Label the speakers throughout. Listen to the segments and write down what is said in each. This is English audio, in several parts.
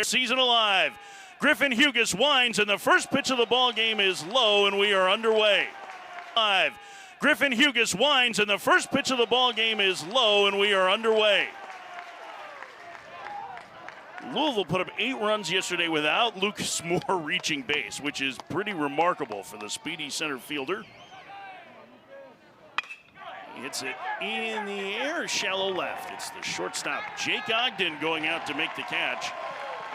Speaker 1: Season alive. Griffin Hughes winds, and the first pitch of the ball game is low, and we are underway. Griffin Hughes winds, and the first pitch of the ball game is low, and we are underway. Louisville put up 8 runs yesterday without Lucas Moore reaching base, which is pretty remarkable for the speedy center fielder. He hits it in the air, shallow left. It's the shortstop, Jake Ogden, going out to make the catch.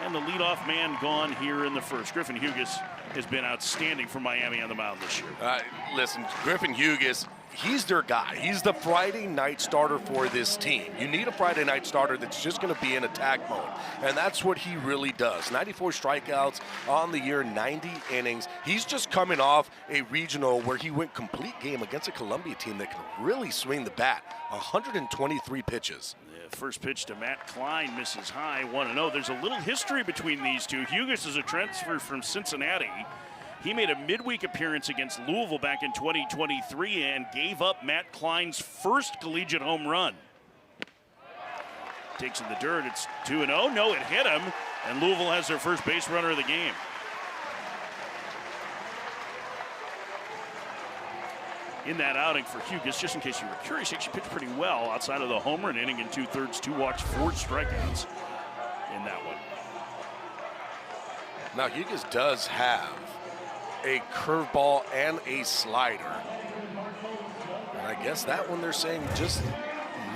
Speaker 1: And the leadoff man gone here in the first. Griffin Hughes has been outstanding for Miami on the mound this year.
Speaker 2: Listen, Griffin Hughes, he's their guy. He's the Friday night starter for this team. You need a Friday night starter that's just going to be in attack mode, and that's what he really does. 94 strikeouts on the year, 90 innings. He's just coming off a regional where he went complete game against a Columbia team that can really swing the bat. 123 pitches.
Speaker 1: The first pitch to Matt Klein misses high, 1-0. There's a little history between these two. Hughes is a transfer from Cincinnati. He made a midweek appearance against Louisville back in 2023 and gave up Matt Klein's first collegiate home run. Takes in the dirt, it's 2-0. No, it hit him, and Louisville has their first base runner of the game. In that outing for Hughes, just in case you were curious, he actually pitched pretty well outside of the home run inning in 2/3, 2 walks, 4 strikeouts in that one.
Speaker 2: Now, Hughes does have a curveball and a slider. And I guess that one they're saying just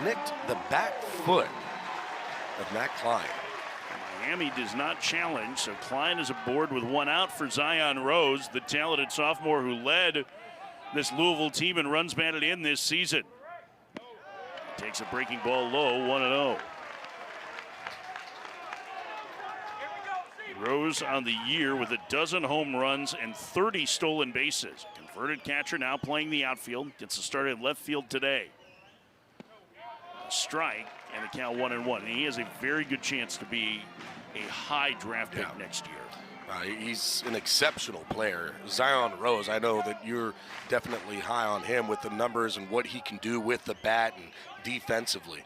Speaker 2: nicked the back foot of Matt Klein.
Speaker 1: Miami does not challenge, so Klein is aboard with 1 out for Zion Rose, the talented sophomore who led this Louisville team and runs batted in this season. Takes a breaking ball low, 1-0. Rose on the year with 12 home runs and 30 stolen bases. Converted catcher now playing the outfield. Gets a start in left field today. A strike and a count 1-1. And he has a very good chance to be a high draft pick next year.
Speaker 2: He's an exceptional player. Zion Rose, I know that you're definitely high on him with the numbers and what he can do with the bat and defensively.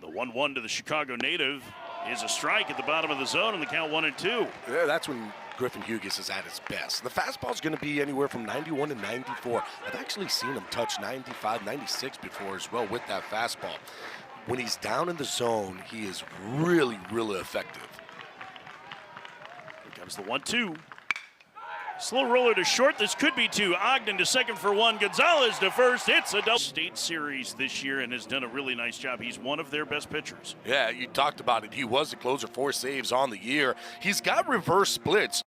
Speaker 1: The 1-1 to the Chicago native is a strike at the bottom of the zone, and the count 1-2.
Speaker 2: Yeah, that's when Griffin Hughes is at his best. The fastball is going to be anywhere from 91 to 94. I've actually seen him touch 95, 96 before as well with that fastball. When he's down in the zone, he is really, really effective.
Speaker 1: Here comes the 1-2. Slow roller to short. This could be 2. Ogden to second for 1. Gonzalez to first. It's a double. State series this year and has done a really nice job. He's one of their best pitchers.
Speaker 2: Yeah, you talked about it. He was the closer, 4 saves on the year. He's got reverse splits.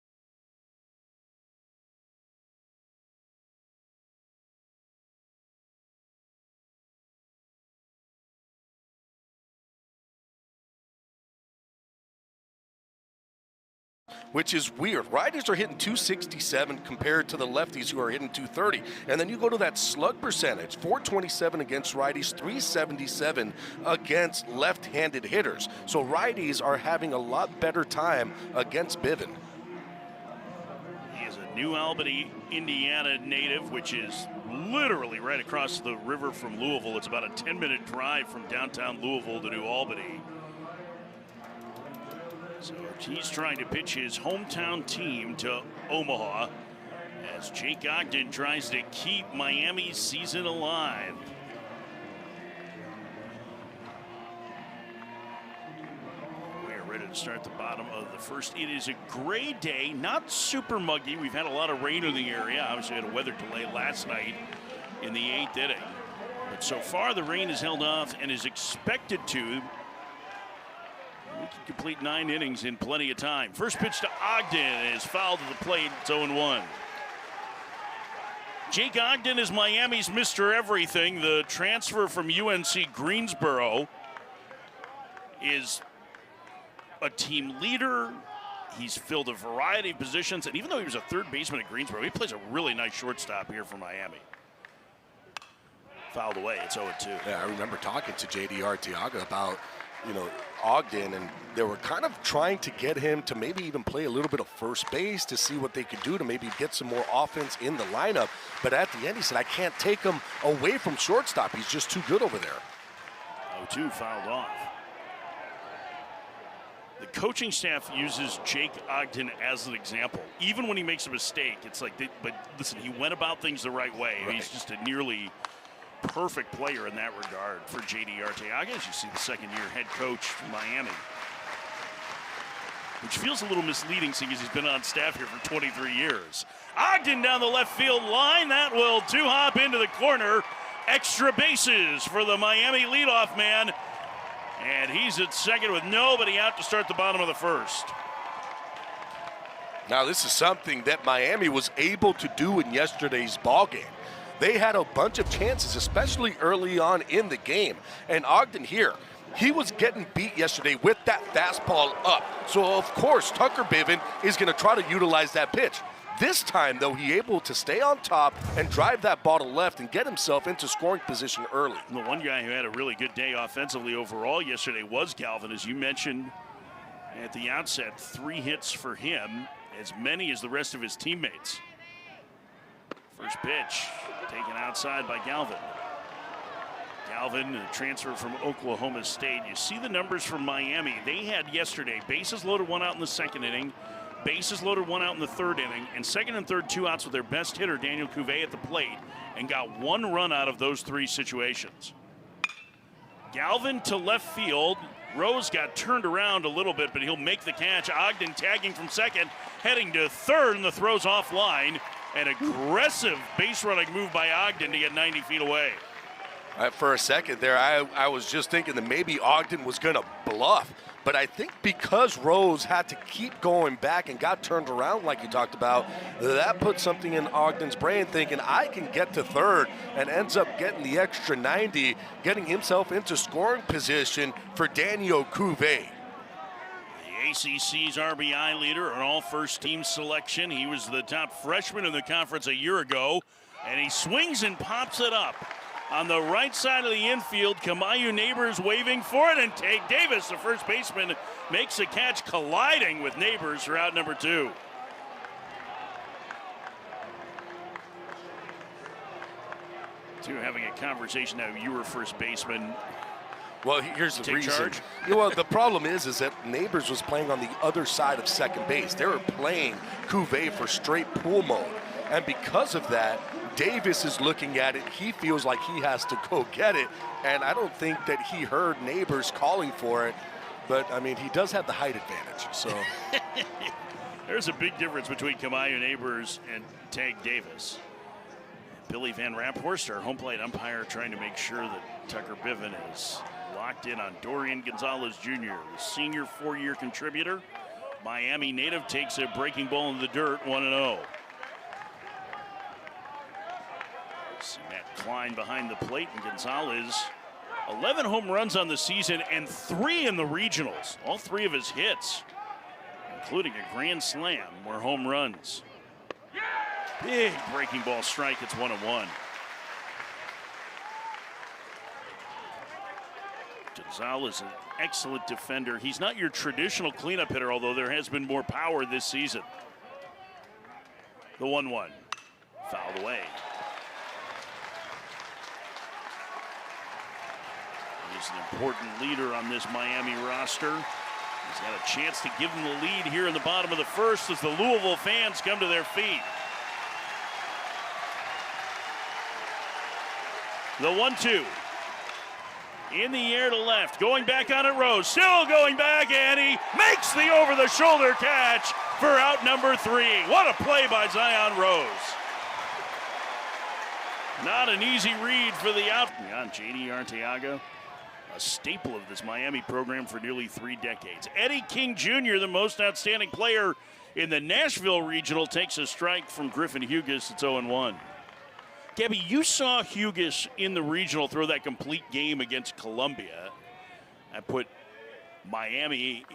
Speaker 2: Which is weird. Righties are hitting 267 compared to the lefties who are hitting 230. And then you go to that slug percentage, 427 against righties, 377 against left-handed hitters. So righties are having a lot better time against Bivin.
Speaker 1: He is a New Albany, Indiana native, which is literally right across the river from Louisville. It's about a 10-minute drive from downtown Louisville to New Albany. So he's trying to pitch his hometown team to Omaha as Jake Ogden tries to keep Miami's season alive. We are ready to start the bottom of the first. It is a gray day, not super muggy. We've had a lot of rain in the area. Obviously had a weather delay last night in the 8th inning. But so far the rain has held off and is expected to. We can complete 9 innings in plenty of time. First pitch to Ogden is fouled to the plate. It's 0-1. Jake Ogden is Miami's Mr. Everything. The transfer from UNC Greensboro is a team leader. He's filled a variety of positions. And even though he was a third baseman at Greensboro, he plays a really nice shortstop here for Miami. Fouled away. It's 0-2.
Speaker 2: Yeah, I remember talking to J.D. Arteaga about, Ogden, and they were kind of trying to get him to maybe even play a little bit of first base to see what they could do to maybe get some more offense in the lineup. But at the end, he said, I can't take him away from shortstop. He's just too good over there.
Speaker 1: 0-2 fouled off. The coaching staff uses Jake Ogden as an example. Even when he makes a mistake, it's like, but listen, he went about things the right way. Right. He's just a nearly perfect player in that regard for J.D. Arteaga, as you see the second-year head coach from Miami. Which feels a little misleading seeing as he's been on staff here for 23 years. Ogden down the left field line. That will two-hop into the corner. Extra bases for the Miami leadoff man. And he's at second with nobody out to start the bottom of the first.
Speaker 2: Now, this is something that Miami was able to do in yesterday's ballgame. They had a bunch of chances, especially early on in the game. And Ogden here, he was getting beat yesterday with that fastball up. So, of course, Tucker Biven is going to try to utilize that pitch. This time, though, he able to stay on top and drive that ball to left and get himself into scoring position early.
Speaker 1: The one guy who had a really good day offensively overall yesterday was Galvin, as you mentioned at the outset. 3 hits for him, as many as the rest of his teammates. First pitch taken outside by Galvin. Galvin, a transfer from Oklahoma State. You see the numbers from Miami. They had yesterday bases loaded, 1 out in the second inning, bases loaded, 1 out in the third inning, and second and third 2 outs with their best hitter, Daniel Cuvée, at the plate, and got 1 run out of those 3 situations. Galvin to left field. Rose got turned around a little bit, but he'll make the catch. Ogden tagging from second, heading to third, and the throw's offline. An aggressive base running move by Ogden to get 90 feet away.
Speaker 2: For a second there, I was just thinking that maybe Ogden was going to bluff. But I think because Rose had to keep going back and got turned around like you talked about, that put something in Ogden's brain thinking, I can get to third, and ends up getting the extra 90, getting himself into scoring position for Daniel Cuvée.
Speaker 1: The ACC's RBI leader, an all-first-team selection. He was the top freshman in the conference a year ago, and he swings and pops it up. On the right side of the infield, Kamayu Neighbors waving for it, and Tate Davis, the first baseman, makes a catch, colliding with Neighbors for out number 2. Two having a conversation now. You were first baseman.
Speaker 2: Well, here's the reason.
Speaker 1: Charge.
Speaker 2: Well, the problem is that Neighbors was playing on the other side of second base. They were playing Cuvée for straight pull mode. And because of that, Davis is looking at it. He feels like he has to go get it. And I don't think that he heard Neighbors calling for it. But, I mean, he does have the height advantage. So
Speaker 1: there's a big difference between Kamayu Neighbors and Tag Davis. Billy Van Raphorst, our home plate umpire, trying to make sure that Tucker Biven is locked in on Dorian Gonzalez Jr., the senior 4-year contributor. Miami native takes a breaking ball in the dirt, 1-0. See Matt Klein behind the plate, and Gonzalez, 11 home runs on the season and 3 in the regionals. All 3 of his hits, including a grand slam, were home runs. Big breaking ball strike. It's 1-1. Gonzalez, an excellent defender. He's not your traditional cleanup hitter, although there has been more power this season. The 1-1, fouled away. He's an important leader on this Miami roster. He's got a chance to give them the lead here in the bottom of the first as the Louisville fans come to their feet. The 1-2. In the air to left, going back on it, Rose, still going back, and he makes the over-the-shoulder catch for out number 3. What a play by Zion Rose. Not an easy read for the out. Beyond J.D. Arteaga, a staple of this Miami program for nearly 3 decades. Eddie King Jr., the most outstanding player in the Nashville Regional, takes a strike from Griffin Hughes. It's 0-1. Gabby, you saw Hughes in the regional throw that complete game against Columbia. I put Miami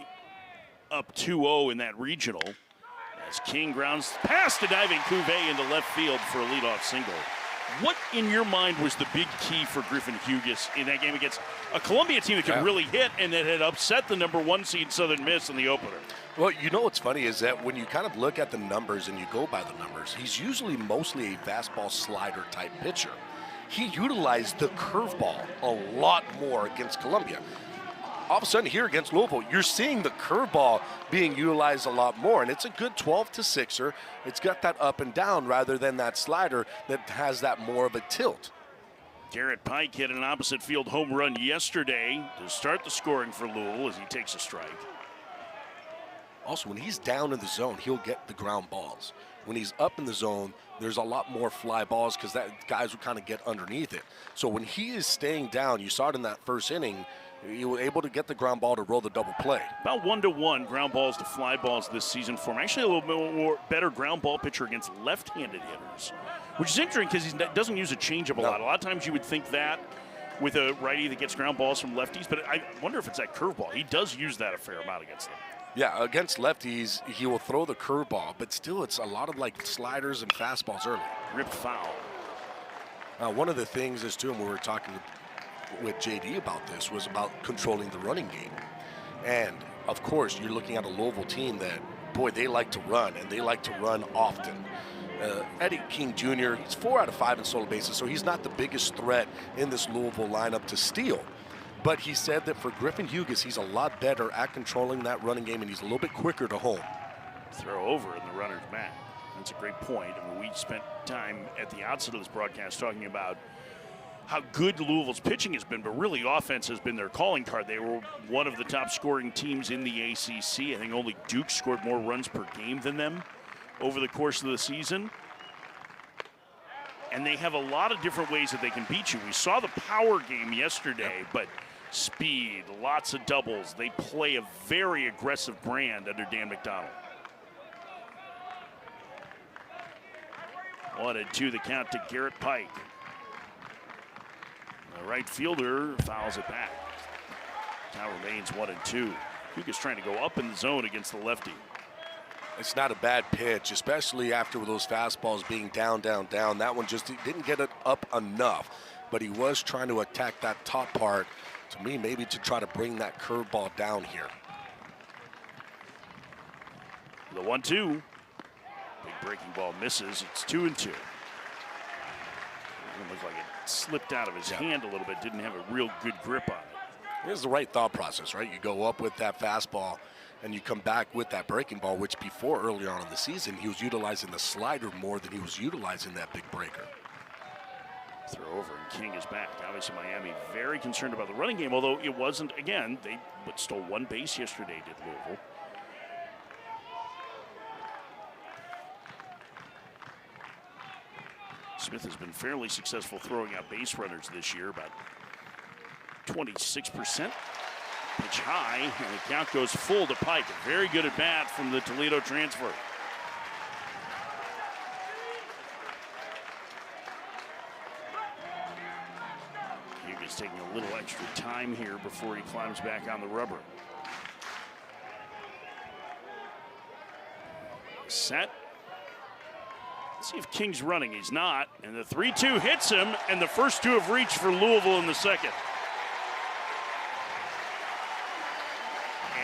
Speaker 1: up 2-0 in that regional as King grounds past a diving Cuvée into left field for a leadoff single. What, in your mind, was the big key for Griffin Hughes in that game against a Columbia team that could really hit and that had upset the number 1 seed Southern Miss in the opener?
Speaker 2: Well, you know what's funny is that when you kind of look at the numbers and you go by the numbers, he's usually mostly a fastball slider type pitcher. He utilized the curveball a lot more against Columbia. all of a sudden here against Louisville, you're seeing the curveball being utilized a lot more, and it's a good 12-6er. It's got that up and down rather than that slider that has that more of a tilt.
Speaker 1: Garrett Pike hit an opposite field home run yesterday to start the scoring for Louisville as he takes a strike.
Speaker 2: Also, when he's down in the zone, he'll get the ground balls. When he's up in the zone, there's a lot more fly balls because that guys will kind of get underneath it. So when he is staying down, you saw it in that first inning, he was able to get the ground ball to roll the double play.
Speaker 1: About 1-to-1 ground balls to fly balls this season for him. Actually a little bit more better ground ball pitcher against left-handed hitters, which is interesting because he doesn't use a changeup a lot. A lot of times you would think that with a righty that gets ground balls from lefties, but I wonder if it's that curveball. He does use that a fair amount against them.
Speaker 2: Yeah, against lefties, he will throw the curveball, but still it's a lot of like sliders and fastballs early.
Speaker 1: Ripped foul.
Speaker 2: One of the things is too, and we were talking with JD about this, was about controlling the running game. And of course, you're looking at a Louisville team that, boy, they like to run, and they like to run often. Eddie King Jr., he's 4 out of 5 in solo bases, so he's not the biggest threat in this Louisville lineup to steal. But he said that for Griffin Hughes, he's a lot better at controlling that running game, and he's a little bit quicker to home.
Speaker 1: Throw over and the runner's back. That's a great point. I mean, we spent time at the outset of this broadcast talking about how good Louisville's pitching has been, but really offense has been their calling card. They were one of the top scoring teams in the ACC. I think only Duke scored more runs per game than them over the course of the season. And they have a lot of different ways that they can beat you. We saw the power game yesterday, but speed, lots of doubles. They play a very aggressive brand under Dan McDonald. 1-2 the count to Garrett Pike. The right fielder fouls it back. Now remains 1-2. Hughes trying to go up in the zone against the lefty.
Speaker 2: It's not a bad pitch, especially after those fastballs being down, down, down. That one just didn't get it up enough, but he was trying to attack that top part, to me, maybe to try to bring that curveball down here.
Speaker 1: The 1-2. Big breaking ball misses. It's 2-2. It looked like it slipped out of his hand a little bit. Didn't have a real good grip on it.
Speaker 2: Here's the right thought process, right? You go up with that fastball, and you come back with that breaking ball, which before earlier on in the season, he was utilizing the slider more than he was utilizing that big breaker.
Speaker 1: Throw over, and King is back. Obviously, Miami very concerned about the running game, although it wasn't, again, they stole one base yesterday, did Louisville. Smith has been fairly successful throwing out base runners this year, about 26%. Pitch high, and the count goes full to Pike. A very good at bat from the Toledo transfer. Hughes taking a little extra time here before he climbs back on the rubber. Set. Let's see if King's running. He's not. And the 3-2 hits him, and the first two have reached for Louisville in the second.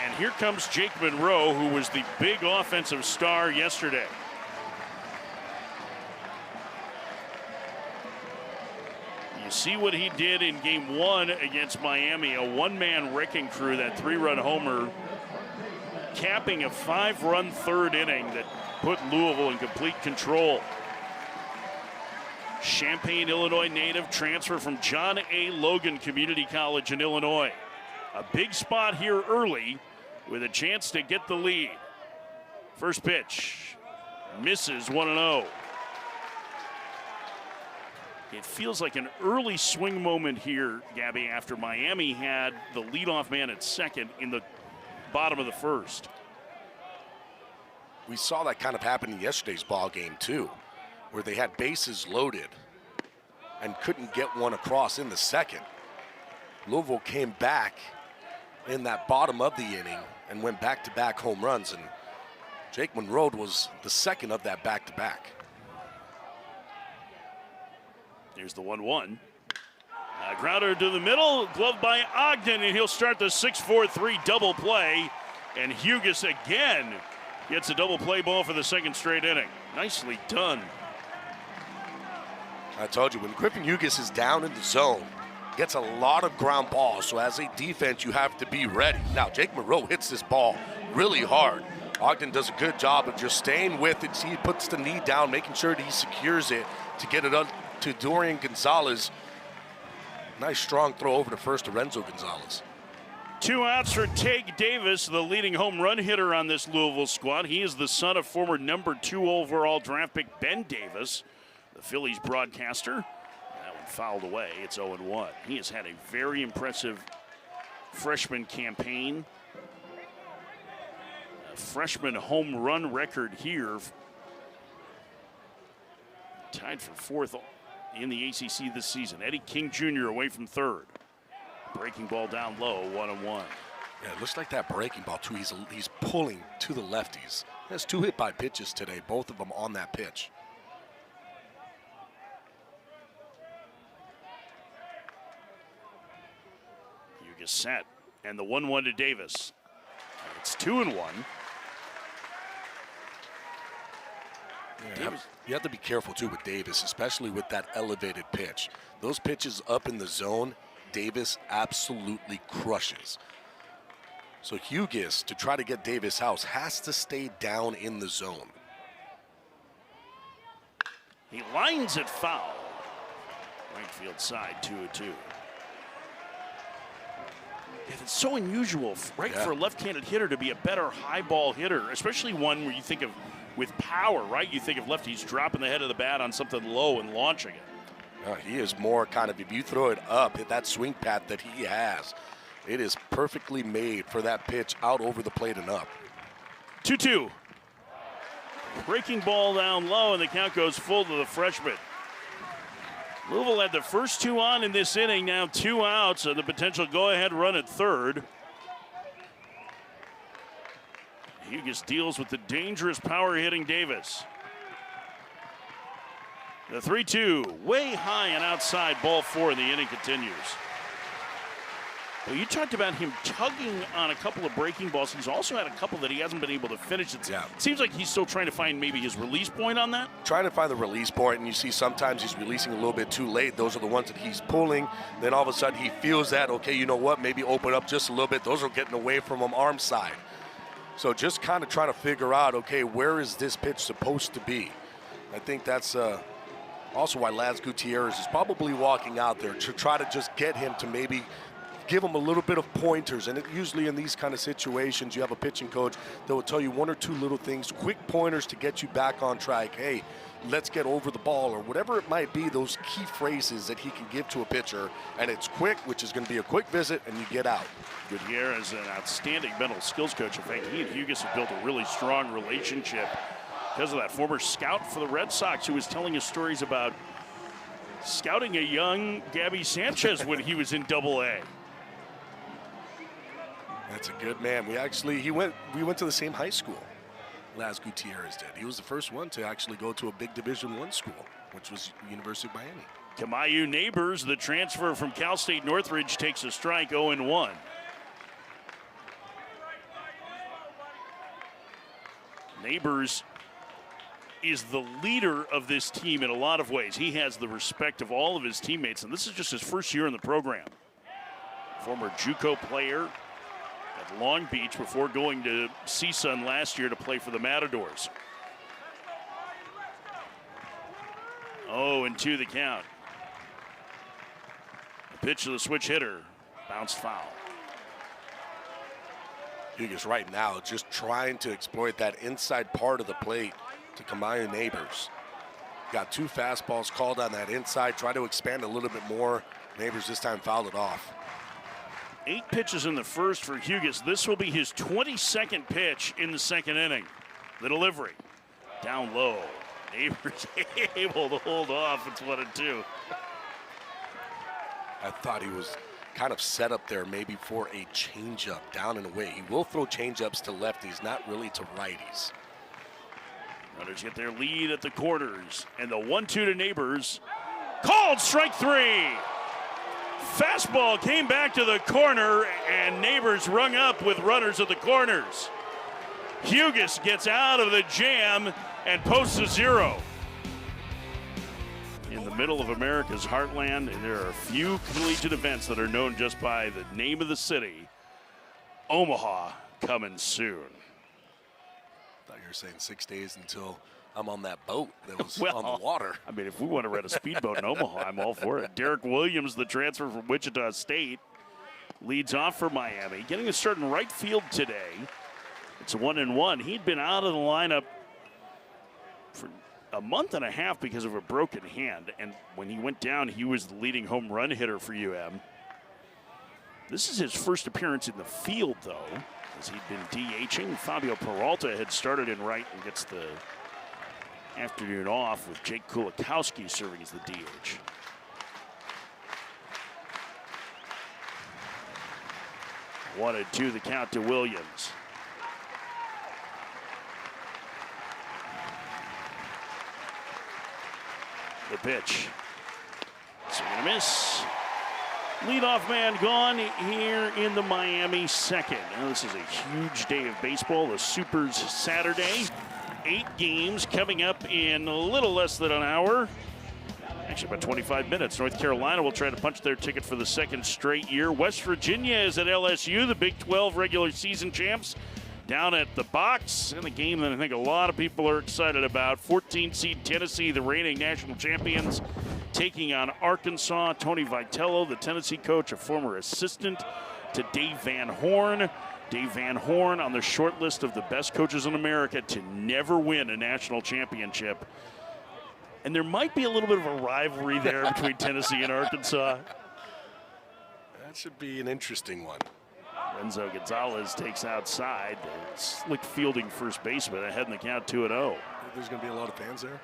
Speaker 1: And here comes Jake Monroe, who was the big offensive star yesterday. You see what he did in game 1 against Miami, a one-man wrecking crew, that 3-run homer, capping a 5-run third inning that put Louisville in complete control. Champaign, Illinois native, transfer from John A. Logan Community College in Illinois. A big spot here early with a chance to get the lead. First pitch, misses 1-0. It feels like an early swing moment here, Gabby, after Miami had the leadoff man at second in the bottom of the first.
Speaker 2: We saw that kind of happen in yesterday's ball game too, where they had bases loaded and couldn't get one across in the second. Louisville came back in that bottom of the inning and went back-to-back home runs, and Jake Monroe was the second of that back-to-back.
Speaker 1: Here's the 1-1. Grounder to the middle, gloved by Ogden, and he'll start the 6-4-3 double play. And Hughes again gets a double play ball for the second straight inning. Nicely done.
Speaker 2: I told you, when Griffin Hughes is down in the zone, gets a lot of ground balls. So as a defense, you have to be ready. Now, Jake Monroe hits this ball really hard. Ogden does a good job of just staying with it. He puts the knee down, making sure that he secures it to get it up to Dorian Gonzalez. Nice strong throw over to first to Renzo Gonzalez.
Speaker 1: 2 outs for Tate Davis, the leading home run hitter on this Louisville squad. He is the son of former number 2 overall draft pick Ben Davis, the Phillies broadcaster. That one fouled away. It's 0-1. He has had a very impressive freshman campaign. A freshman home run record here. Tied for 4th in the ACC this season. Eddie King Jr. away from 3rd. Breaking ball down low, 1-1.
Speaker 2: Yeah, it looks like that breaking ball, too. He's pulling to the lefties. He has 2 hit-by pitches today, both of them on that pitch.
Speaker 1: Hugas set, and the 1-1 to Davis. It's 2-1.
Speaker 2: Yeah, you have to be careful, too, with Davis, especially with that elevated pitch. Those pitches up in the zone, Davis absolutely crushes. So Hugas, to try to get Davis out, has to stay down in the zone.
Speaker 1: He lines it foul. Right field side, 2-2. It's so unusual, for a left-handed hitter to be a better high ball hitter, especially one where you think of with power, right? You think of lefties dropping the head of the bat on something low and launching it.
Speaker 2: He is more kind of, if you throw it up, hit that swing path that he has, it is perfectly made for that pitch out over the plate and up.
Speaker 1: 2-2. Breaking ball down low, and the count goes full to the freshman. Louisville had the first 2 on in this inning, now 2 outs, and the potential go-ahead run at 3rd. Hugas deals with the dangerous power-hitting Davis. The 3-2, way high and outside, ball 4, and the inning continues. Well, you talked about him tugging on a couple of breaking balls. He's also had a couple that he hasn't been able to finish. It seems like he's still trying to find maybe his release point on that.
Speaker 2: Trying to find the release point, and you see sometimes he's releasing a little bit too late. Those are the ones that he's pulling. Then all of a sudden he feels that, okay, you know what, maybe open up just a little bit. Those are getting away from him arm side. So just kind of trying to figure out, okay, where is this pitch supposed to be? I think that's also why Laz Gutierrez is probably walking out there to try to just get him to maybe give him a little bit of pointers. And usually in these kind of situations, you have a pitching coach that will tell you 1 or 2 little things, quick pointers to get you back on track. Hey, let's get over the ball, or whatever it might be, those key phrases that he can give to a pitcher. And it's quick, which is going to be a quick visit, and you get out.
Speaker 1: Gutierrez is an outstanding mental skills coach. In fact, he and Hugas have built a really strong relationship because of that. Former scout for the Red Sox who was telling us stories about scouting a young Gabby Sanchez when he was in Double-A.
Speaker 2: That's a good man. We went to the same high school. Laz Gutierrez did. He was the first one to actually go to a big Division I school, which was University of Miami.
Speaker 1: Kamayu Neighbors, the transfer from Cal State Northridge, takes a strike, 0-1. Neighbors is the leader of this team in a lot of ways. He has the respect of all of his teammates, and this is just his first year in the program. Former JUCO player at Long Beach before going to CSUN last year to play for the Matadors. 0-2 the count. The pitch to the switch hitter, bounced foul.
Speaker 2: Hugas right now just trying to exploit that inside part of the plate to Kamayu Neighbors. Got 2 fastballs called on that inside, try to expand a little bit more. Neighbors this time fouled it off.
Speaker 1: 8 pitches in the first for Hugas. This will be his 22nd pitch in the 2nd inning. The delivery down low. Neighbors able to hold off. It's 1-2.
Speaker 2: I thought he was kind of set up there maybe for a changeup down and away. He will throw changeups to lefties, not really to righties.
Speaker 1: Runners get their lead at the corners, and the 1-2 to Neighbors. Called strike 3. Fastball came back to the corner, and Neighbors rung up with runners at the corners. Hugas gets out of the jam and posts a 0. in the middle of America's heartland, and there are a few collegiate events that are known just by the name of the city. Omaha coming soon.
Speaker 2: I thought you were saying 6 days until I'm on that boat that was on the water.
Speaker 1: I mean, if we want to rent a speedboat in Omaha, I'm all for it. Derek Williams, the transfer from Wichita State, leads off for Miami, getting a start in right field today. It's a 1-1. He'd been out of the lineup for a month and a half because of a broken hand, and when he went down, he was the leading home run hitter for UM. This is his first appearance in the field, though, as he'd been DHing. Fabio Peralta had started in right and gets the afternoon off with Jake Kulikowski serving as the DH. One and two, the count to Williams. The pitch. Swing and a miss. Leadoff man gone here in the Miami second. Now this is a huge day of baseball, the Supers Saturday. 8 games coming up in a little less than an hour. Actually, about 25 minutes. North Carolina will try to punch their ticket for the second straight year. West Virginia is at LSU, the Big 12 regular season champs, down at the box. In the game that I think a lot of people are excited about. 14-seed Tennessee, the reigning national champions, taking on Arkansas. Tony Vitello, the Tennessee coach, a former assistant to Dave Van Horn. Dave Van Horn on the short list of the best coaches in America to never win a national championship. And there might be a little bit of a rivalry there between Tennessee and Arkansas.
Speaker 2: That should be an interesting one.
Speaker 1: Renzo Gonzalez takes outside. Slick fielding first baseman ahead in the count 2-0.
Speaker 2: There's going to be a lot of fans there.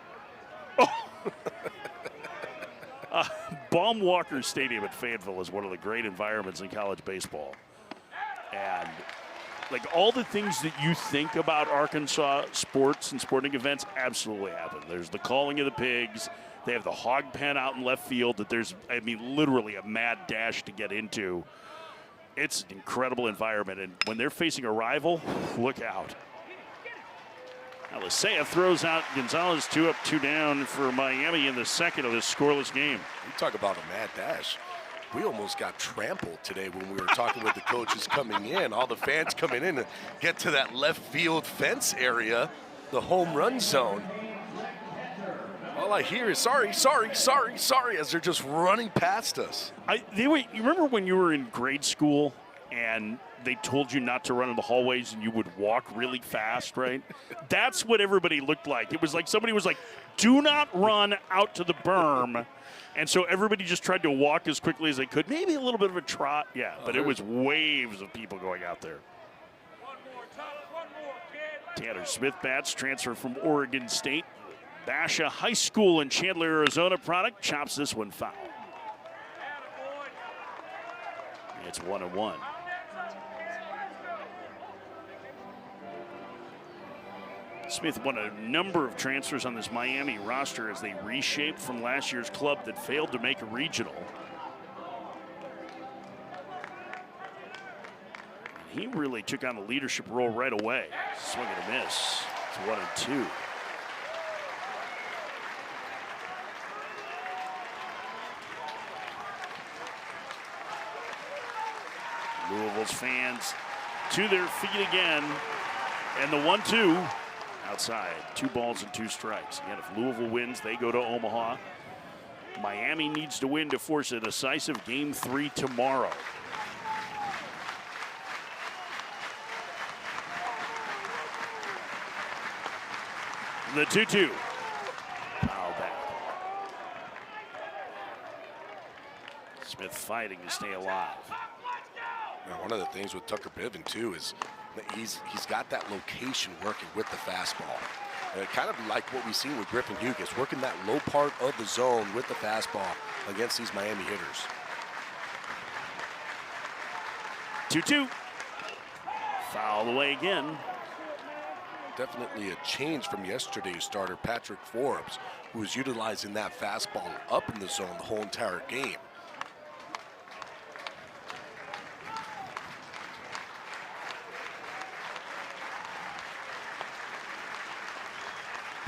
Speaker 1: Baum-Walker Stadium at Fayetteville is one of the great environments in college baseball. And like all the things that you think about Arkansas sports and sporting events absolutely happen. There's the calling of the pigs. They have the hog pen out in left field that there's, I mean, literally a mad dash to get into. It's an incredible environment. And when they're facing a rival, look out. Now Lisea throws out Gonzalez, 2 up, 2 down for Miami in the second of this scoreless game.
Speaker 2: You talk about a mad dash. We almost got trampled today when we were talking with the coaches coming in. All the fans coming in to get to that left field fence area, the home run zone. All I hear is sorry, sorry, sorry, sorry, as they're just running past us.
Speaker 1: You remember when you were in grade school and they told you not to run in the hallways and you would walk really fast, right? That's what everybody looked like. It was like somebody was like, do not run out to the berm. And so everybody just tried to walk as quickly as they could. Maybe a little bit of a trot, yeah. But it was waves of people going out there. Tanner Smith bats, transfer from Oregon State. Basha High School in Chandler, Arizona product, chops this one foul. It's 1-1. Smith won a number of transfers on this Miami roster as they reshaped from last year's club that failed to make a regional. He really took on the leadership role right away. Swing and a miss. It's 1-2. Louisville's fans to their feet again. And the 1-2 outside. 2 balls and 2 strikes. Again, if Louisville wins, they go to Omaha. Miami needs to win to force a decisive Game 3 tomorrow. The 2-2. Foul back. Smith fighting to stay alive.
Speaker 2: Now, one of the things with Tucker Piven, too, is that he's got that location working with the fastball. Kind of like what we've seen with Griffin Hughes, working that low part of the zone with the fastball against these Miami hitters.
Speaker 1: 2-2. Foul away again.
Speaker 2: Definitely a change from yesterday's starter, Patrick Forbes, who was utilizing that fastball up in the zone the whole entire game.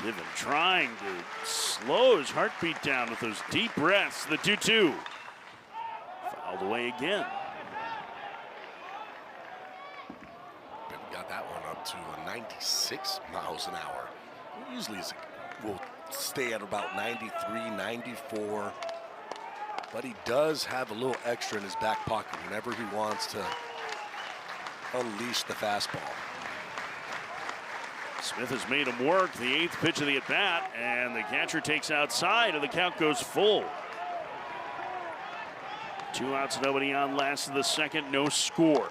Speaker 1: Niven trying to slow his heartbeat down with those deep breaths. The 2-2. Fouled away again.
Speaker 2: Got that one up to 96 miles an hour. Usually will stay at about 93, 94. But he does have a little extra in his back pocket whenever he wants to unleash the fastball.
Speaker 1: Smith has made him work. The 8th pitch of the at-bat, and the catcher takes outside, and the count goes full. 2 outs, nobody on. Last of the second, no score.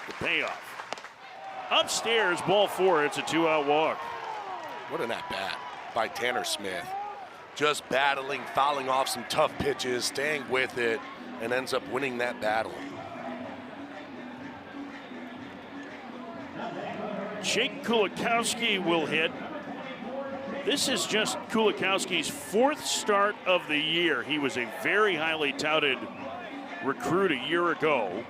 Speaker 1: The payoff. Upstairs, ball 4. It's a 2-out walk.
Speaker 2: What an at-bat by Tanner Smith. Just battling, fouling off some tough pitches, staying with it, and ends up winning that battle.
Speaker 1: Jake Kulikowski will hit. This is just Kulikowski's 4th start of the year. He was a very highly touted recruit a year ago.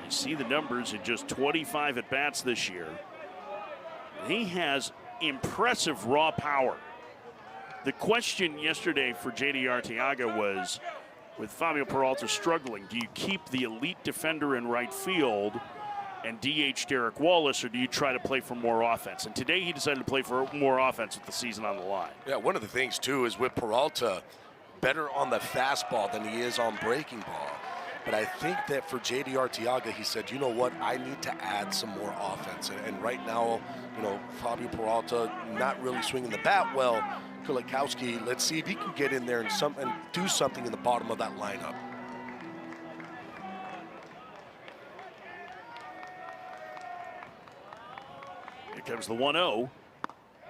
Speaker 1: You see the numbers in just 25 at-bats this year. He has impressive raw power. The question yesterday for J.D. Arteaga was, with Fabio Peralta struggling, do you keep the elite defender in right field and DH Derek Wallace, or do you try to play for more offense? And today he decided to play for more offense with the season on the line.
Speaker 2: Yeah, one of the things, too, is with Peralta, better on the fastball than he is on breaking ball. But I think that for J.D. Arteaga, he said, you know what, I need to add some more offense. And right now, you know, Fabio Peralta not really swinging the bat well. Kulikowski, let's see if he can get in there and do something in the bottom of that lineup.
Speaker 1: Here comes the 1-0.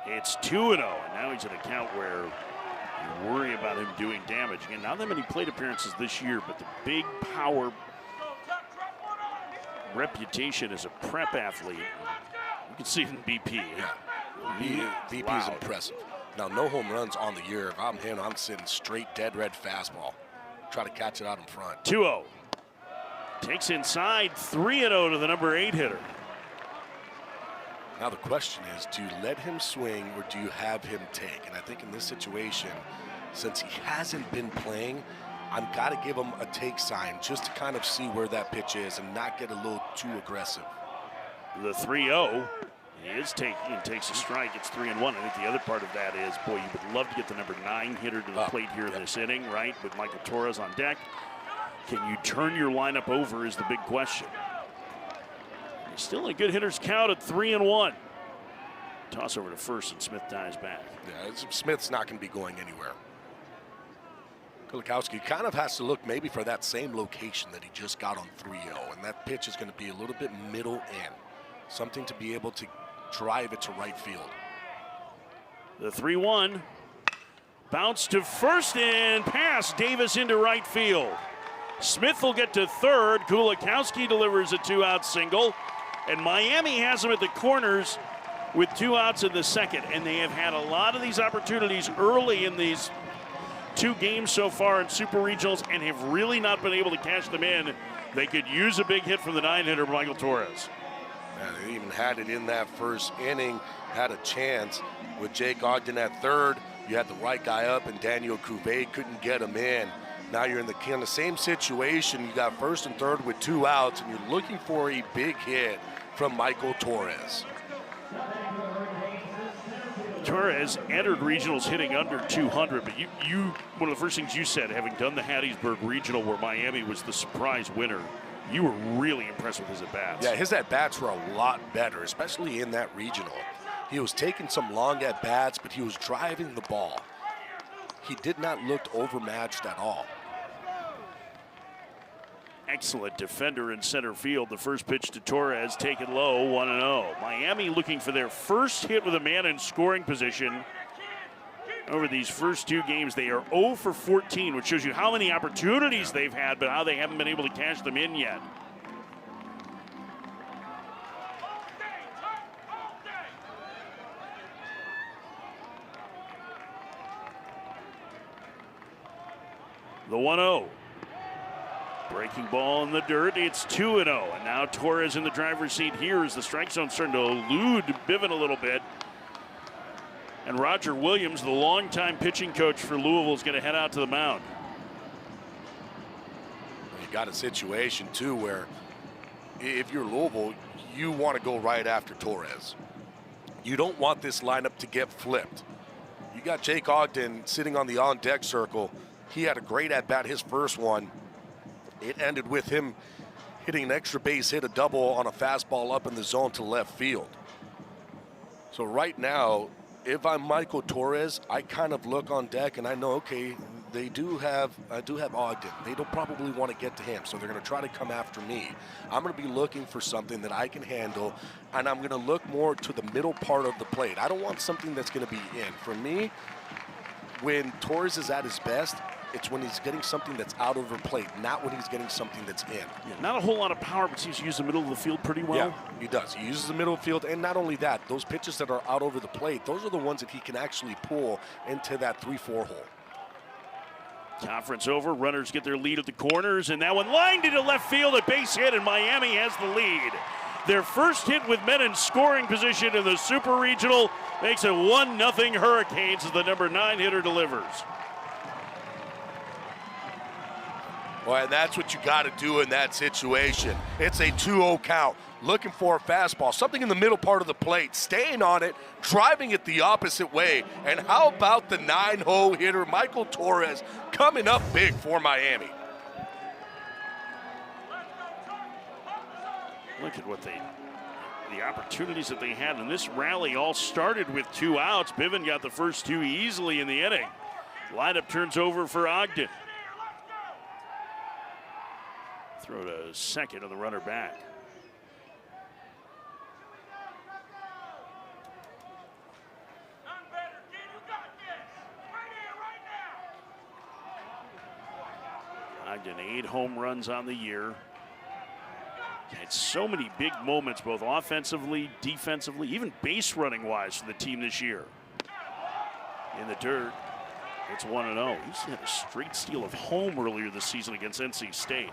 Speaker 1: It's 2-0, and now he's at a count where you worry about him doing damage. Again, not that many plate appearances this year, but the big power reputation as a prep athlete. You can see it in BP.
Speaker 2: Yeah, BP is impressive. Now, no home runs on the year. If I'm him, I'm sitting straight dead red fastball. Try to catch it out in front.
Speaker 1: 2-0. Takes inside, 3-0 to the number 8 hitter.
Speaker 2: Now the question is, do you let him swing or do you have him take? And I think in this situation, since he hasn't been playing, I've got to give him a take sign just to kind of see where that pitch is and not get a little too aggressive.
Speaker 1: The 3-0. He is taking and takes a strike. It's 3-1. I think the other part of that is, boy, you would love to get the number 9 hitter to the plate here in this inning, right? With Michael Torres on deck. Can you turn your lineup over is the big question. Still a good hitter's count at 3-1. Toss over to first and Smith dives back.
Speaker 2: Yeah, Smith's not going to be going anywhere. Kulikowski kind of has to look maybe for that same location that he just got on 3-0, and that pitch is going to be a little bit middle in. Something to be able to drive it to right field.
Speaker 1: The 3-1. Bounce to first and pass Davis into right field. Smith will get to third. Kulikowski delivers a 2-out single. And Miami has him at the corners with 2 outs in the second. And they have had a lot of these opportunities early in these 2 games so far in Super Regionals and have really not been able to cash them in. They could use a big hit from the 9-hitter, Michael Torres.
Speaker 2: Yeah, they even had it in that first inning, had a chance with Jake Ogden at third. You had the right guy up, and Daniel Cuvée couldn't get him in. Now you're in the same situation. You got first and third with 2 outs, and you're looking for a big hit from Michael Torres.
Speaker 1: Torres entered regionals hitting under 200, but you one of the first things you said, having done the Hattiesburg Regional where Miami was the surprise winner, you were really impressed with his at-bats.
Speaker 2: Yeah, his at-bats were a lot better, especially in that regional. He was taking some long at-bats, but he was driving the ball. He did not look overmatched at all.
Speaker 1: Excellent defender in center field. The first pitch to Torres, taken low, 1-0. Miami looking for their first hit with a man in scoring position. Over these first 2 games, they are 0 for 14, which shows you how many opportunities they've had, but how they haven't been able to cash them in yet. The 1-0. Breaking ball in the dirt. It's 2-0. And now Torres in the driver's seat here as the strike zone starting to elude Bivin a little bit. And Roger Williams, the longtime pitching coach for Louisville, is going to head out to the mound.
Speaker 2: You got a situation, too, where if you're Louisville, you want to go right after Torres. You don't want this lineup to get flipped. You got Jake Ogden sitting on the on-deck circle. He had a great at-bat, his first one. It ended with him hitting an extra base hit, a double on a fastball up in the zone to left field. So right now, if I'm Michael Torres, I kind of look on deck and I know, okay, I do have Ogden. They don't probably want to get to him, so they're going to try to come after me. I'm going to be looking for something that I can handle, and I'm going to look more to the middle part of the plate. I don't want something that's going to be in. For me, when Torres is at his best, it's when he's getting something that's out over plate, not when he's getting something that's in.
Speaker 1: Yeah, not a whole lot of power, but he's used the middle of the field pretty well.
Speaker 2: Yeah, he does. He uses the middle of the field, and not only that, those pitches that are out over the plate, those are the ones that he can actually pull into that 3-4 hole.
Speaker 1: Conference over, runners get their lead at the corners, and that one lined into left field, a base hit, and Miami has the lead. Their first hit with men in scoring position in the Super Regional makes it 1-0 Hurricanes as the number 9 hitter delivers.
Speaker 2: Well, and that's what you got to do in that situation. It's a 2-0 count. Looking for a fastball, something in the middle part of the plate, staying on it, driving it the opposite way. And how about the 9-hole hitter, Michael Torres, coming up big for Miami?
Speaker 1: Look at what the opportunities that they had in this rally all started with 2 outs. Bivin got the first 2 easily in the inning. Lineup turns over for Ogden. Throw to second and the runner back. Ogden 8 home runs on the year. Had so many big moments, both offensively, defensively, even base running wise for the team this year. In the dirt, it's 1-0. He's had a straight steal of home earlier this season against NC State.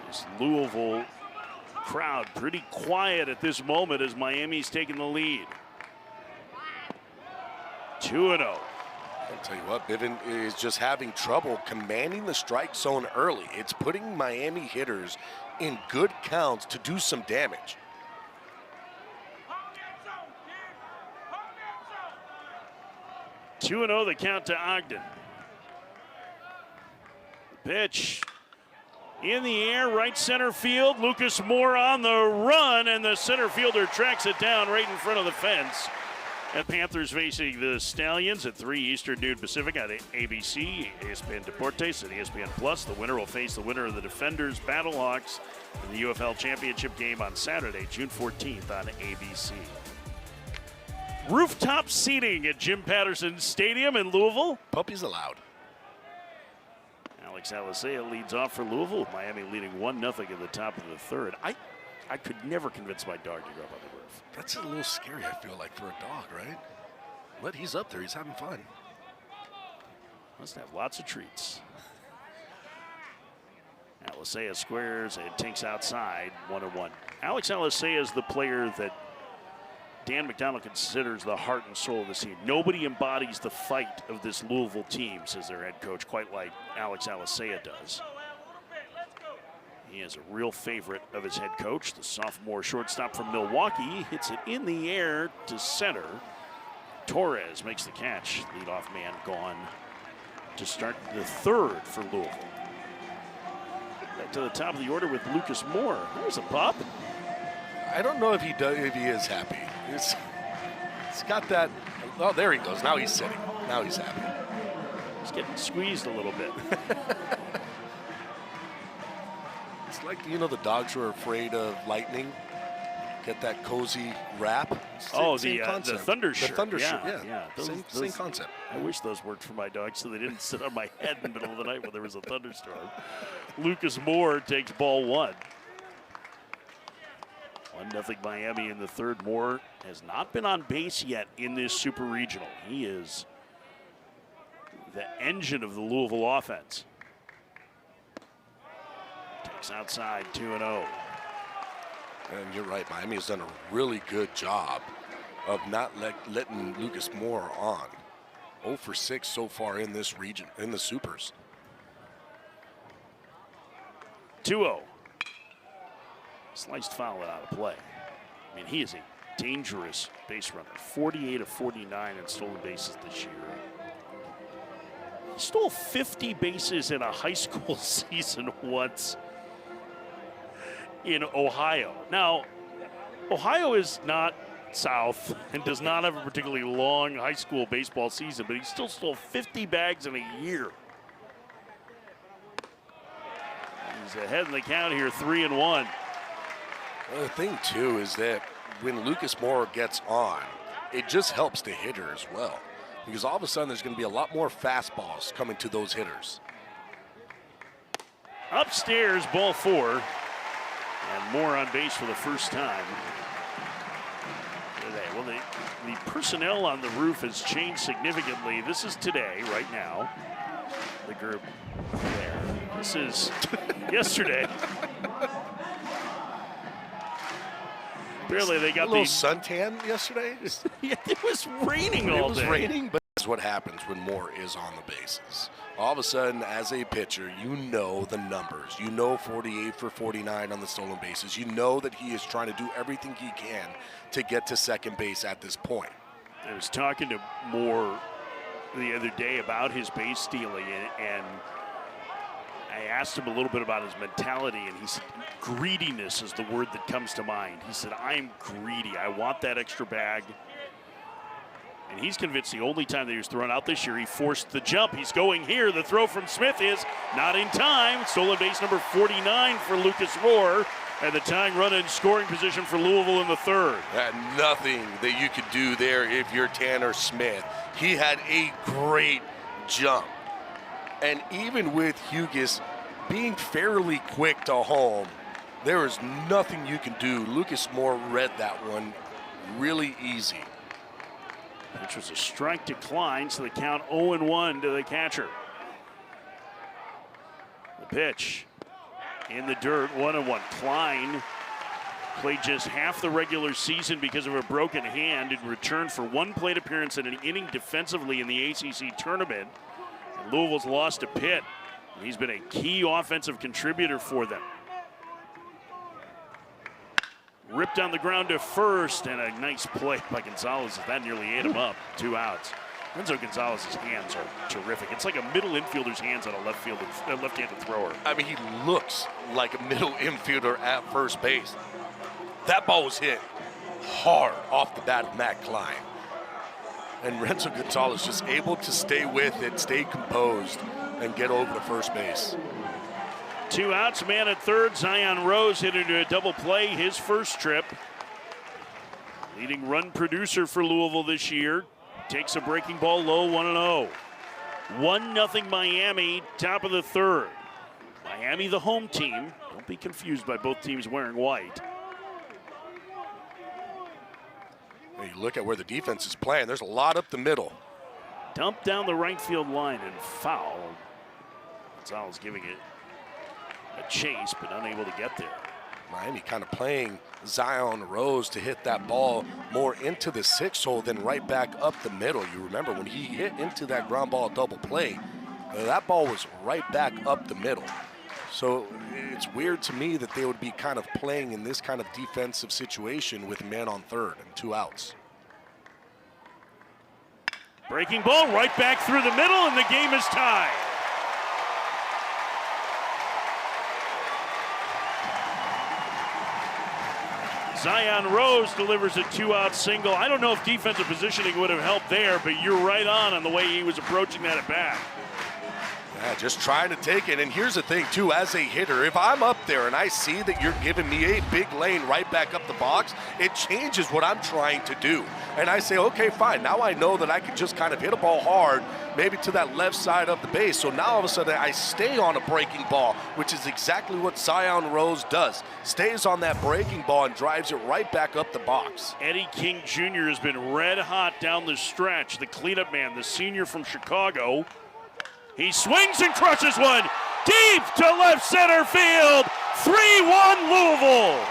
Speaker 1: This Louisville crowd pretty quiet at this moment as Miami's taking the lead. 2-0.
Speaker 2: I'll tell you what, Bivin is just having trouble commanding the strike zone early. It's putting Miami hitters in good counts to do some damage.
Speaker 1: Two 2-0 the count to Ogden. The pitch in the air, right center field. Lucas Moore on the run, and the center fielder tracks it down right in front of the fence. And Panthers facing the Stallions at 3 Eastern, noon Pacific on ABC, ESPN Deportes, and ESPN Plus. The winner will face the winner of the Defenders Battlehawks in the UFL Championship game on Saturday, June 14th on ABC. Rooftop seating at Jim Patterson Stadium in Louisville.
Speaker 2: Puppies allowed.
Speaker 1: Alex Alicea leads off for Louisville, with Miami leading 1-0 in the top of the third. I could never convince my dog to go up on the roof.
Speaker 2: That's a little scary, I feel like, for a dog, right? But he's up there. He's having fun.
Speaker 1: Must have lots of treats. Alicea squares and takes outside, 1-1. Alex Alicea is the player that Dan McDonald considers the heart and soul of this team. Nobody embodies the fight of this Louisville team, says their head coach, quite like Alex Alicea does. He is a real favorite of his head coach. The sophomore shortstop from Milwaukee hits it in the air to center. Torres makes the catch. Leadoff man gone to start the third for Louisville. Back to the top of the order with Lucas Moore. There's a pop.
Speaker 2: I don't know if he does, if he is happy. It's got that. Oh, there he goes. Now he's sitting. Now he's happy.
Speaker 1: He's getting squeezed a little bit.
Speaker 2: It's like, you know, the dogs who are afraid of lightning get that cozy wrap.
Speaker 1: The thunder shirt.
Speaker 2: The thunder shirt,
Speaker 1: yeah.
Speaker 2: Same concept.
Speaker 1: I wish those worked for my dogs so they didn't sit on my head in the middle of the night when there was a thunderstorm. Lucas Moore takes ball 1. 1-0 Miami in the third. Moore has not been on base yet in this Super Regional. He is the engine of the Louisville offense. Takes outside 2-0.
Speaker 2: And you're right, Miami has done a really good job of not letting Lucas Moore on. 0 for 6 so far in this region, in the Supers.
Speaker 1: 2-0. Sliced foul out of play. I mean, he is a dangerous base runner. 48 of 49 in stolen bases this year. He stole 50 bases in a high school season once in Ohio. Now, Ohio is not South and does not have a particularly long high school baseball season, but he still stole 50 bags in a year. He's ahead in the count here, 3-1.
Speaker 2: Well, the thing, too, is that when Lucas Moore gets on, it just helps the hitter as well. Because all of a sudden, there's going to be a lot more fastballs coming to those hitters.
Speaker 1: Upstairs, ball 4. And Moore on base for the first time today. Well, the personnel on the roof has changed significantly. This is today, right now. The group there. This is yesterday. Apparently they got
Speaker 2: a little suntan yesterday.
Speaker 1: Yeah, it was raining all day.
Speaker 2: It was raining, but that's what happens when Moore is on the bases. All of a sudden, as a pitcher, you know the numbers. You know 48 for 49 on the stolen bases. You know that he is trying to do everything he can to get to second base at this point.
Speaker 1: I was talking to Moore the other day about his base stealing, and I asked him a little bit about his mentality, and he said greediness is the word that comes to mind. He said, I'm greedy. I want that extra bag. And he's convinced the only time that he was thrown out this year, he forced the jump. He's going here. The throw from Smith is not in time. Stolen base number 49 for Lucas Moore. And the tying run in scoring position for Louisville in the third.
Speaker 2: Nothing that you could do there if you're Tanner Smith. He had a great jump. And even with Hughes being fairly quick to home, there is nothing you can do. Lucas Moore read that one really easy.
Speaker 1: Which was a strike decline, so the count 0-1 to the catcher. The pitch in the dirt, 1-1. Klein played just half the regular season because of a broken hand in return for one plate appearance and an inning defensively in the ACC tournament. And Louisville's lost to Pitt. And he's been a key offensive contributor for them. Ripped on the ground to first, and a nice play by Gonzalez. That nearly ate him up. 2 outs. Renzo Gonzalez's hands are terrific. It's like a middle infielder's hands on a left-handed thrower.
Speaker 2: I mean, he looks like a middle infielder at first base. That ball was hit hard off the bat of Matt Klein. And Renzo Gonzalez just able to stay with it, stay composed, and get over to first base.
Speaker 1: 2 outs, man at third. Zion Rose hit into a double play, his first trip. Leading run producer for Louisville this year. Takes a breaking ball low, 1-0. 1-0 Miami, top of the third. Miami, the home team. Don't be confused by both teams wearing white.
Speaker 2: You look at where the defense is playing, there's a lot up the middle.
Speaker 1: Dumped down the right field line and foul. Gonzalez giving it a chase, but unable to get there.
Speaker 2: Miami kind of playing Zion Rose to hit that ball more into the 6 hole than right back up the middle. You remember when he hit into that ground ball double play, that ball was right back up the middle. So it's weird to me that they would be kind of playing in this kind of defensive situation with man on third and 2 outs.
Speaker 1: Breaking ball right back through the middle, and the game is tied. Zion Rose delivers a 2-out single. I don't know if defensive positioning would have helped there, but you're right on the way he was approaching that at bat.
Speaker 2: Yeah, just trying to take it. And here's the thing, too, as a hitter, if I'm up there and I see that you're giving me a big lane right back up the box, it changes what I'm trying to do. And I say, okay, fine. Now I know that I can just kind of hit a ball hard, maybe to that left side of the base. So now all of a sudden I stay on a breaking ball, which is exactly what Zion Rose does. Stays on that breaking ball and drives it right back up the box.
Speaker 1: Eddie King Jr. has been red hot down the stretch. The cleanup man, the senior from Chicago. He swings and crushes one deep to left center field. 3-1 Louisville.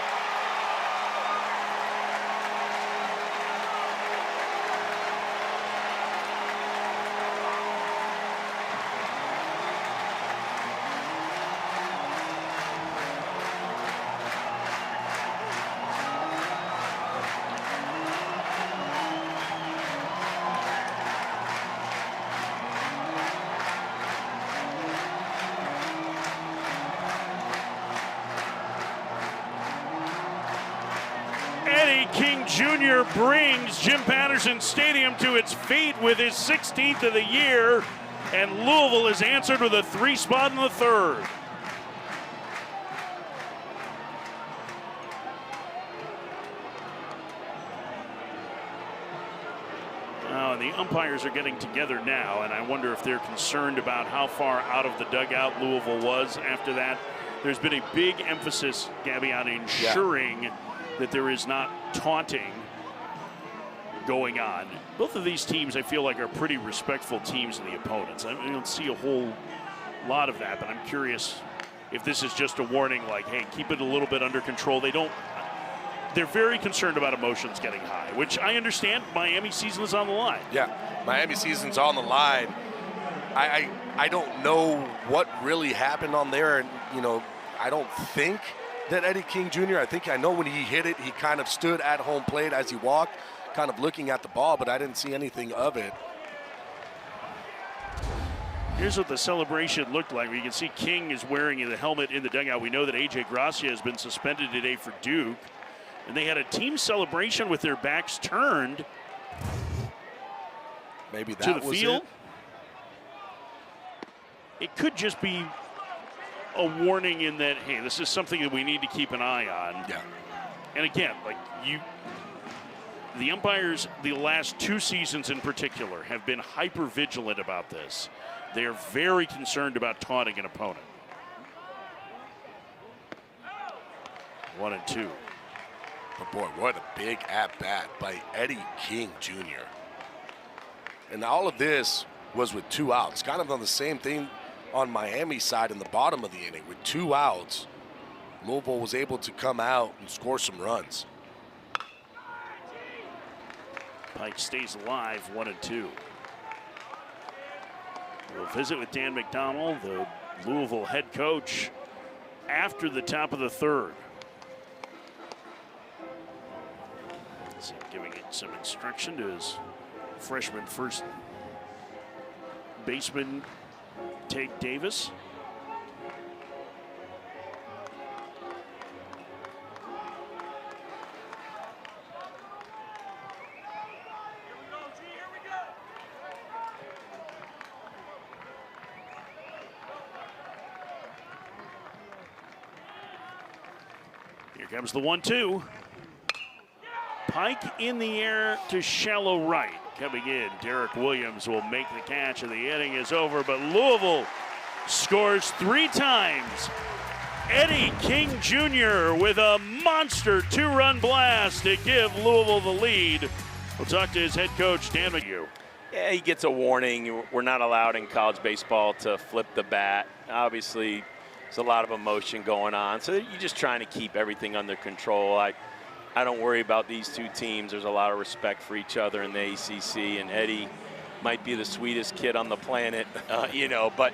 Speaker 1: Eddie King Jr. brings Jim Patterson Stadium to its feet with his 16th of the year, and Louisville has answered with a 3-spot in the third. Oh, and the umpires are getting together now, and I wonder if they're concerned about how far out of the dugout Louisville was after that. There's been a big emphasis, Gabby, on ensuring that there is not taunting going on. Both of these teams, I feel like, are pretty respectful teams of the opponents. I don't see a whole lot of that, but I'm curious if this is just a warning, like, hey, keep it a little bit under control. They're very concerned about emotions getting high, which I understand. Miami season is on the line.
Speaker 2: Yeah, Miami season's on the line. I don't know what really happened on there, and, you know, I don't think that Eddie King Jr., I know when he hit it, he kind of stood at home plate as he walked, kind of looking at the ball, but I didn't see anything of it.
Speaker 1: Here's what the celebration looked like. You can see King is wearing the helmet in the dugout. We know that A.J. Gracia has been suspended today for Duke, and they had a team celebration with their backs turned
Speaker 2: Maybe that
Speaker 1: to the
Speaker 2: was
Speaker 1: field. It could just be a warning in that, hey, this is something that we need to keep an eye on.
Speaker 2: Yeah.
Speaker 1: And again, the umpires, the last 2 seasons in particular, have been hyper vigilant about this. They are very concerned about taunting an opponent. 1-2.
Speaker 2: But boy, what a big at-bat by Eddie King Jr. And all of this was with 2 outs. Kind of on the same thing on Miami's side in the bottom of the inning. With 2 outs, Louisville was able to come out and score some runs.
Speaker 1: Pike stays alive, 1-2. We'll visit with Dan McDonnell, the Louisville head coach, after the top of the third. So giving it some instruction to his freshman first baseman, Tate Davis. Here comes the 1-2. Pike in the air to shallow right. Coming in, Derek Williams will make the catch, and the inning is over. But Louisville scores 3 times. Eddie King Jr. with a monster 2-run blast to give Louisville the lead. We'll talk to his head coach, Dan McHugh.
Speaker 3: Yeah, he gets a warning. We're not allowed in college baseball to flip the bat. Obviously, there's a lot of emotion going on. So you're just trying to keep everything under control. I don't worry about these 2 teams. There's a lot of respect for each other in the ACC, and Eddie might be the sweetest kid on the planet, but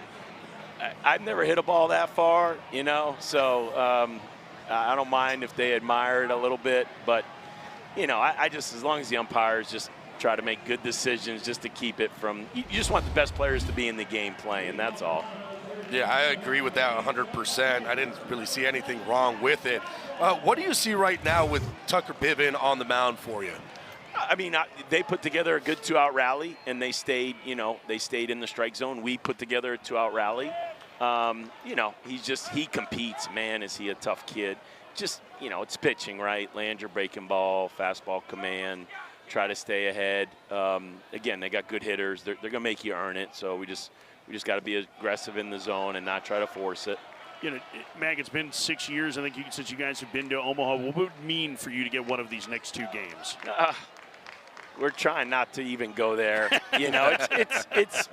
Speaker 3: I've never hit a ball that far, so I don't mind if they admire it a little bit, but, I just, as long as the umpires just try to make good decisions just to keep it from, you just want the best players to be in the game playing, that's all.
Speaker 2: Yeah, I agree with that 100%. I didn't really see anything wrong with it. What do you see right now with Tucker Bivin on the mound for you?
Speaker 3: I mean, they put together a good 2-out rally, and they stayed, they stayed in the strike zone. We put together a 2-out rally. He competes. Man, is he a tough kid. Just, it's pitching, right? Land your breaking ball, fastball command, try to stay ahead. Again, they got good hitters. They're going to make you earn it. So we just got to be aggressive in the zone and not try to force it.
Speaker 1: Mag, it's been 6 years, I think, since you guys have been to Omaha. What would it mean for you to get one of these next 2 games?
Speaker 3: We're trying not to even go there. It's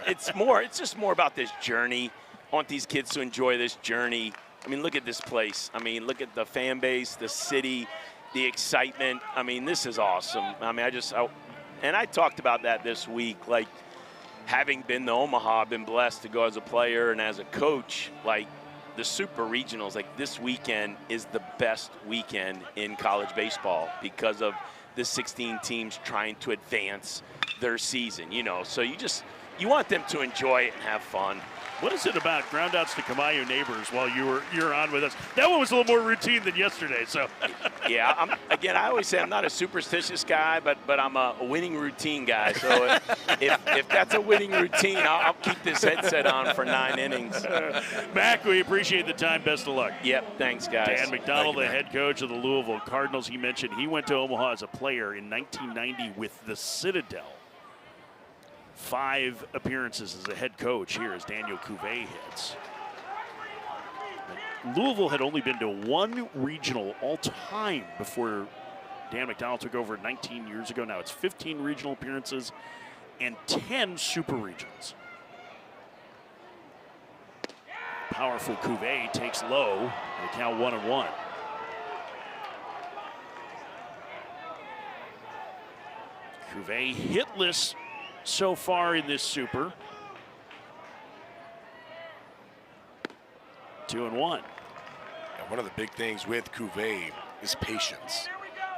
Speaker 3: just more about this journey. I want these kids to enjoy this journey. I mean, look at this place. I mean, look at the fan base, the city, the excitement. I mean, this is awesome. I mean, I talked about that this week. Like, having been to Omaha, I've been blessed to go as a player and as a coach. Like, the super regionals, like this weekend is the best weekend in college baseball because of the 16 teams trying to advance their season, So you want them to enjoy it and have fun.
Speaker 1: What is it about groundouts to Kamayu neighbors while you're on with us? That one was a little more routine than yesterday. So
Speaker 3: yeah, I always say I'm not a superstitious guy, but I'm a winning routine guy. So if that's a winning routine, I'll keep this headset on for 9 innings.
Speaker 1: Mac, we appreciate the time. Best of luck.
Speaker 3: Yep, thanks, guys.
Speaker 1: Dan McDonald, the head coach of the Louisville Cardinals. He mentioned he went to Omaha as a player in 1990 with the Citadel. 5 appearances as a head coach here as Daniel Cuvée hits. Louisville had only been to 1 regional all time before Dan McDonald took over 19 years ago. Now it's 15 regional appearances and 10 super regionals. Powerful Cuvée takes low and a count 1-1. Cuvée hitless so far in this super. 2-1.
Speaker 2: And one of the big things with Cuvée is patience.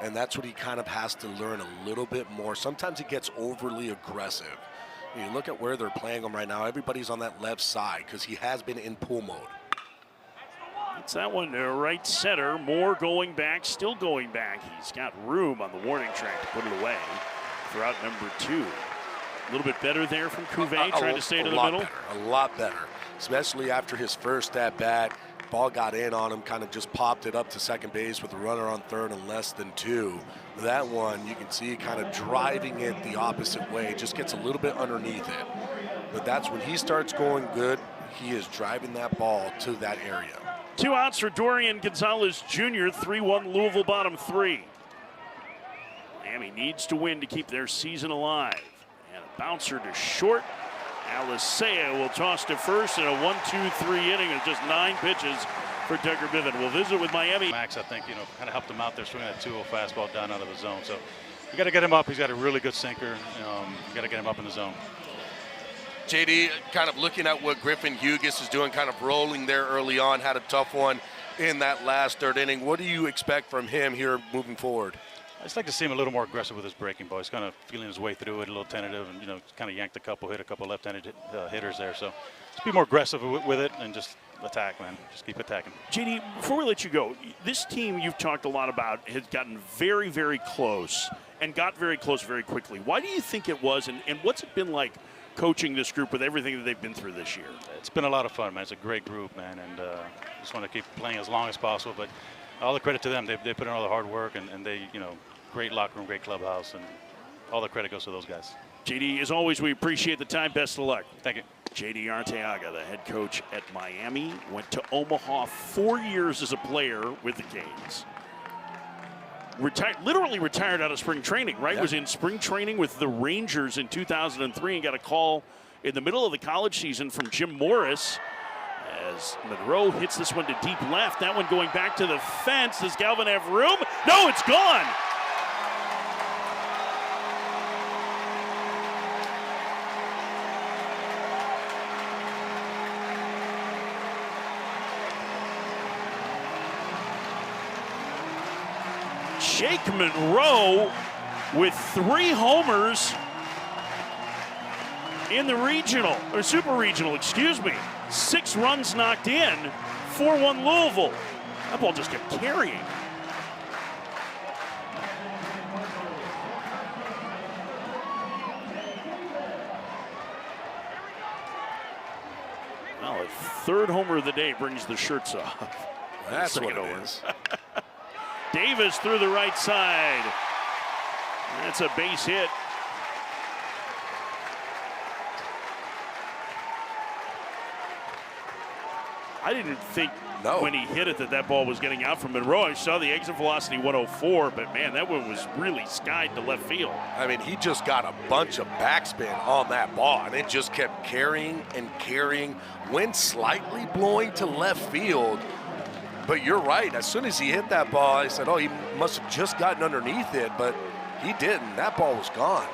Speaker 2: And that's what he kind of has to learn a little bit more. Sometimes he gets overly aggressive. You look at where they're playing him right now. Everybody's on that left side because he has been in pull mode.
Speaker 1: It's that one to right center. Moore going back, still going back. He's got room on the warning track to put it away for out number 2. A little bit better there from Cuvée, trying to stay to the middle.
Speaker 2: A lot better, especially after his first at-bat. Ball got in on him, kind of just popped it up to second base with a runner on third and less than 2. That one, you can see kind of driving it the opposite way, just gets a little bit underneath it. But that's when he starts going good, he is driving that ball to that area.
Speaker 1: 2 outs for Dorian Gonzalez Jr., 3-1 Louisville bottom 3. Miami needs to win to keep their season alive. Bouncer to short. Alicea will toss to first in a 1-2-3 inning of just 9 pitches for Tucker Biven. We'll visit with Miami.
Speaker 4: Max, I think, kind of helped him out there swinging that 2-0 fastball down out of the zone. So you got to get him up. He's got a really good sinker. You got to get him up in the zone.
Speaker 2: JD, kind of looking at what Griffin Hughes is doing, kind of rolling there early on, had a tough one in that last 3rd inning. What do you expect from him here moving forward?
Speaker 4: I just like to see him a little more aggressive with his breaking ball. He's kind of feeling his way through it, a little tentative, and kind of yanked hit a couple left-handed hitters there. So just be more aggressive with it and just attack, man. Just keep attacking.
Speaker 1: JD, before we let you go, this team you've talked a lot about has gotten very, very close and got very close very quickly. Why do you think it was, and what's it been like coaching this group with everything that they've been through this year?
Speaker 4: It's been a lot of fun, man. It's a great group, man, and just want to keep playing as long as possible. But all the credit to them. They put in all the hard work, and they, great locker room, great clubhouse, and all the credit goes to those guys.
Speaker 1: JD, as always, we appreciate the time. Best of luck.
Speaker 4: Thank you.
Speaker 1: JD Arteaga, the head coach at Miami, went to Omaha 4 years as a player with the Canes. Literally retired out of spring training, right?
Speaker 2: Yeah.
Speaker 1: Was in spring training with the Rangers in 2003 and got a call in the middle of the college season from Jim Morris as Monroe hits this one to deep left. That one going back to the fence. Does Galvin have room? No, it's gone. Jake Monroe with 3 homers in the regional, or super regional, excuse me. 6 runs knocked in, 4-1 Louisville. That ball just kept carrying. Third homer of the day brings the shirts off.
Speaker 2: That's
Speaker 1: Take
Speaker 2: what
Speaker 1: it
Speaker 2: it
Speaker 1: over.
Speaker 2: is.
Speaker 1: Davis through the right side. That's a base hit. I didn't think when he hit it that ball was getting out from Monroe. I saw the exit velocity 104, but man, that one was really skied to left field.
Speaker 2: I mean, he just got a bunch of backspin on that ball, and it just kept carrying and carrying, wind slightly blowing to left field. But you're right, as soon as he hit that ball, I said, oh, he must have just gotten underneath it, but he didn't. That ball was gone.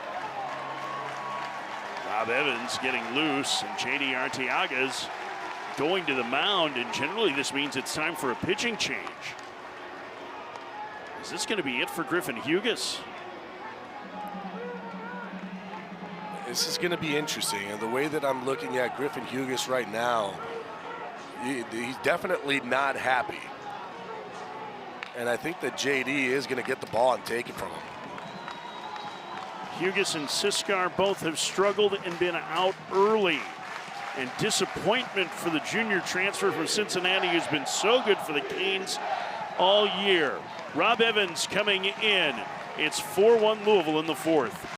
Speaker 1: Rob Evans getting loose, and J.D. Arteaga's going to the mound, and generally this means it's time for a pitching change. Is this going to be it for Griffin Hugas?
Speaker 2: This is going to be interesting, and the way that I'm looking at Griffin Hugas right now, he's definitely not happy. And I think that J.D. is going to get the ball and take it from him.
Speaker 1: Hugas and Siskar both have struggled and been out early. And disappointment for the junior transfer from Cincinnati, who's been so good for the Canes all year. Rob Evans coming in. It's 4-1 Louisville in the fourth.